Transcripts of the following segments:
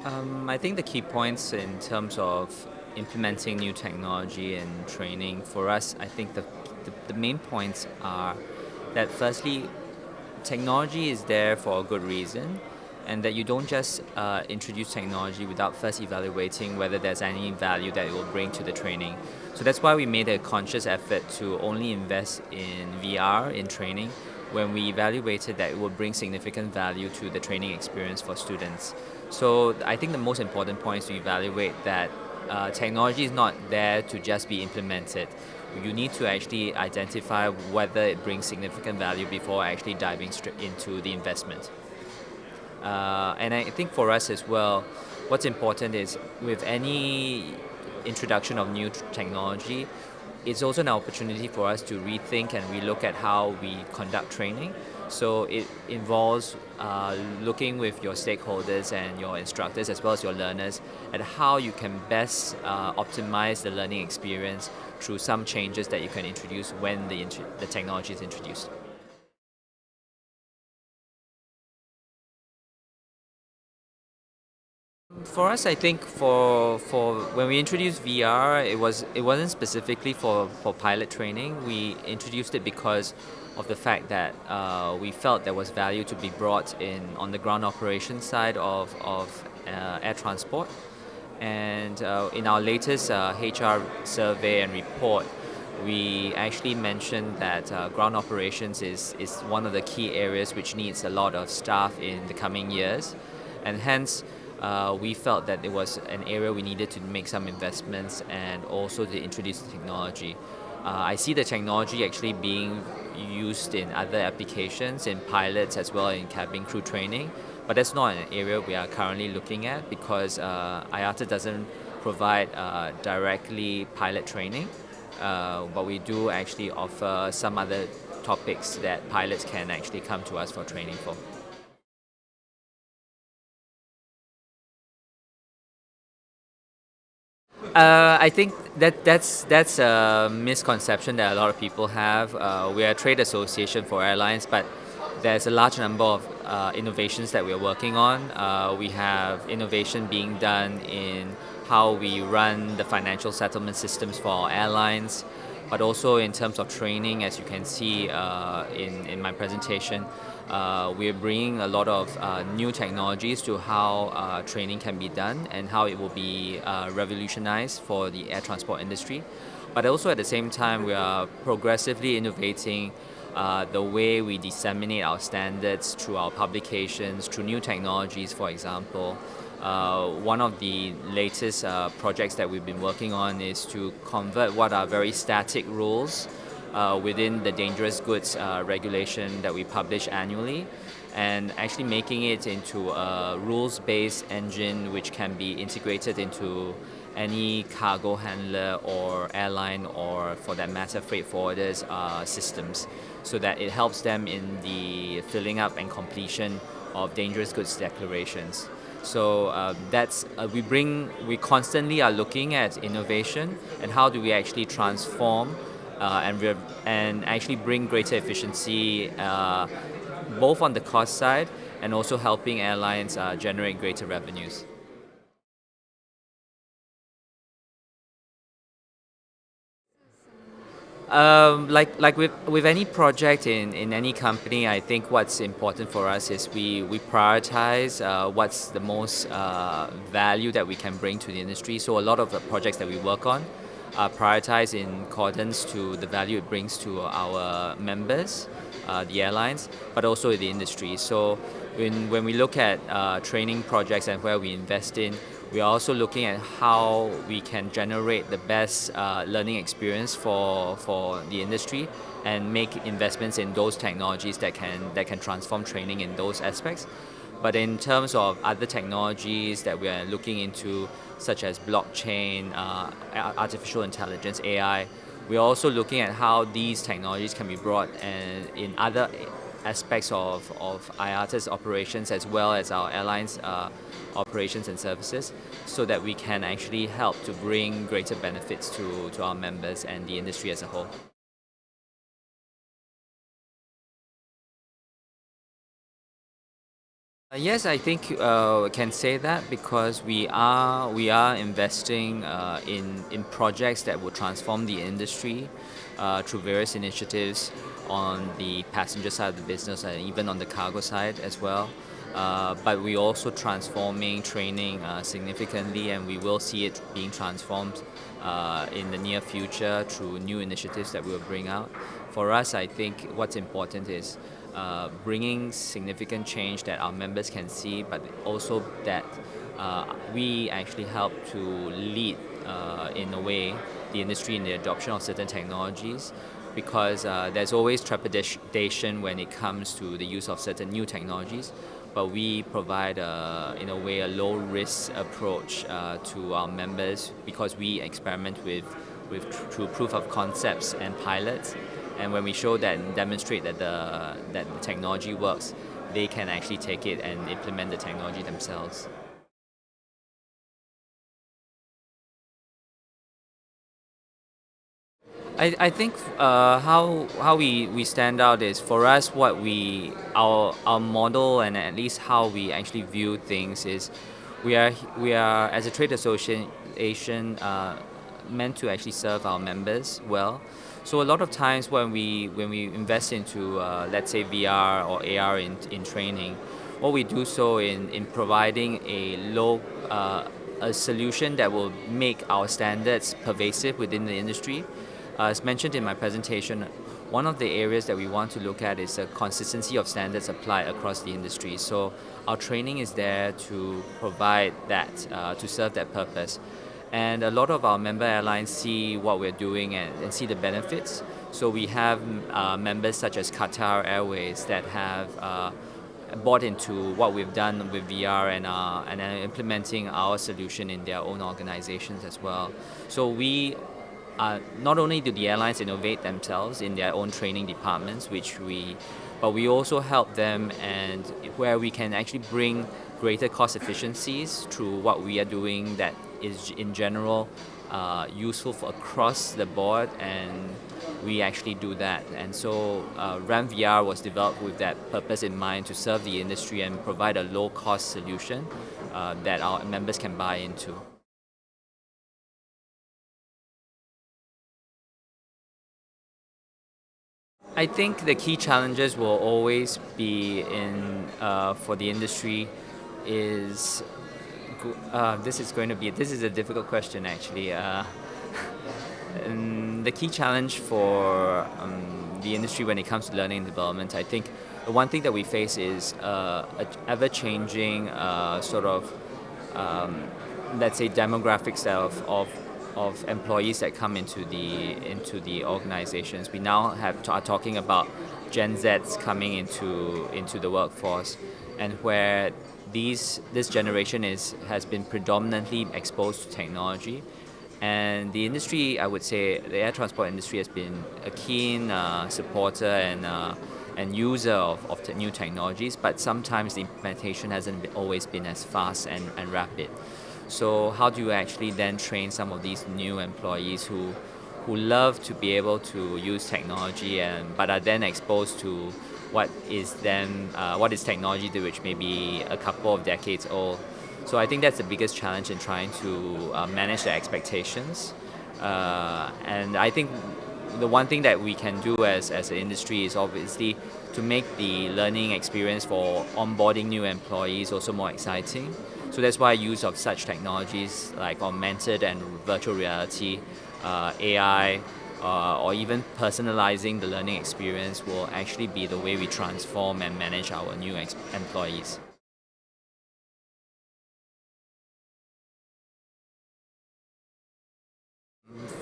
I think the key points in terms of implementing new technology and training for us, I think the main points are that firstly, technology is there for a good reason, and that you don't just introduce technology without first evaluating whether there's any value that it will bring to the training. So that's why we made a conscious effort to only invest in VR in training when we evaluated that it will bring significant value to the training experience for students. So I think the most important point is to evaluate that technology is not there to just be implemented. You need to actually identify whether it brings significant value before actually diving straight into the investment. And I think for us as well, what's important is with any introduction of new technology, it's also an opportunity for us to rethink and relook at how we conduct training. So it involves looking with your stakeholders and your instructors as well as your learners at how you can best optimize the learning experience through some changes that you can introduce when the technology is introduced. For us, I think for when we introduced VR, it wasn't specifically for pilot training. We introduced it because of the fact that we felt there was value to be brought in on the ground operations side of air transport. And in our latest HR survey and report, we actually mentioned that ground operations is one of the key areas which needs a lot of staff in the coming years. And hence, we felt that it was an area we needed to make some investments and also to introduce the technology. I see the technology actually being used in other applications, in pilots as well in cabin crew training, but that's not an area we are currently looking at because IATA doesn't provide directly pilot training, but we do actually offer some other topics that pilots can actually come to us for training for. I think that's a misconception that a lot of people have. We are a trade association for airlines, but there's a large number of innovations that we are working on. We have innovation being done in how we run the financial settlement systems for our airlines, but also in terms of training, as you can see in my presentation. We're bringing a lot of new technologies to how training can be done and how it will be revolutionized for the air transport industry. But also at the same time, we are progressively innovating the way we disseminate our standards through our publications, through new technologies, for example. One of the latest projects that we've been working on is to convert what are very static rules within the dangerous goods regulation that we publish annually and actually making it into a rules-based engine which can be integrated into any cargo handler or airline or for that matter freight forwarders systems so that it helps them in the filling up and completion of dangerous goods declarations. So we constantly are looking at innovation and how do we actually transform and actually bring greater efficiency both on the cost side and also helping airlines generate greater revenues. Like with any project in any company, I think what's important for us is we prioritize what's the most value that we can bring to the industry. So a lot of the projects that we work on are prioritized in accordance to the value it brings to our members, the airlines, but also the industry. So when we look at training projects and where we invest in, we are also looking at how we can generate the best learning experience for the industry and make investments in those technologies that can transform training in those aspects. But in terms of other technologies that we are looking into, such as blockchain, artificial intelligence, AI, we are also looking at how these technologies can be brought in other aspects of IATA's operations as well as our airlines' operations and services so that we can actually help to bring greater benefits to our members and the industry as a whole. Yes, I think can say that because we are investing in projects that will transform the industry through various initiatives on the passenger side of the business and even on the cargo side as well. But we also transforming training significantly, and we will see it being transformed in the near future through new initiatives that we will bring out. For us, I think what's important is bringing significant change that our members can see, but also that we actually help to lead, in a way, the industry in the adoption of certain technologies, because there's always trepidation when it comes to the use of certain new technologies. But we provide, in a way, a low-risk approach to our members because we experiment through proof of concepts and pilots. And when we show that and demonstrate that the technology works, they can actually take it and implement the technology themselves. I think how we stand out is for us what our model and at least how we actually view things is we are as a trade association meant to actually serve our members well. So a lot of times when we invest into let's say VR or AR in training, what we do so in providing a solution that will make our standards pervasive within the industry. As mentioned in my presentation, one of the areas that we want to look at is the consistency of standards applied across the industry. So our training is there to provide that, to serve that purpose. And a lot of our member airlines see what we're doing and see the benefits. So we have members such as Qatar Airways that have bought into what we've done with VR and are implementing our solution in their own organizations as well. So we not only do the airlines innovate themselves in their own training departments, but we also help them, and where we can actually bring greater cost efficiencies through what we are doing that is in general useful for across the board, and we actually do that. And so RAM VR was developed with that purpose in mind, to serve the industry and provide a low cost solution that our members can buy into. I think the key challenges will always be in for the industry is this is a difficult question actually. And the key challenge for the industry when it comes to learning and development, I think the one thing that we face is a ever-changing sort of let's say demographics of employees that come into the organizations. We now are talking about Gen Zs coming into the workforce, and where this generation has been predominantly exposed to technology. And the industry, I would say, the air transport industry has been a keen supporter and user of new technologies, but sometimes the implementation hasn't always been as fast and rapid. So how do you actually then train some of these new employees who love to be able to use technology but are then exposed to what is technology which may be a couple of decades old. So I think that's the biggest challenge in trying to manage the expectations. And I think the one thing that we can do as an industry is obviously to make the learning experience for onboarding new employees also more exciting. So that's why use of such technologies like augmented and virtual reality, AI, or even personalizing the learning experience will actually be the way we transform and manage our new employees.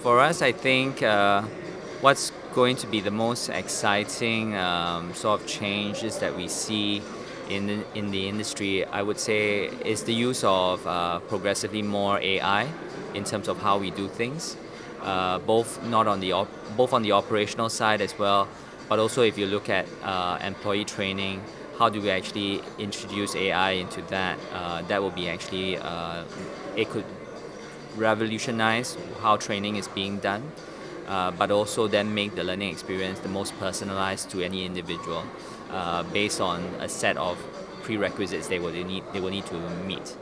For us, I think what's going to be the most exciting sort of changes that we see in the industry, I would say, is the use of progressively more AI in terms of how we do things, both on the operational side as well, but also if you look at employee training, how do we actually introduce AI into that? That will be actually it could revolutionize how training is being done. but also then make the learning experience the most personalized to any individual based on a set of prerequisites they will need to meet.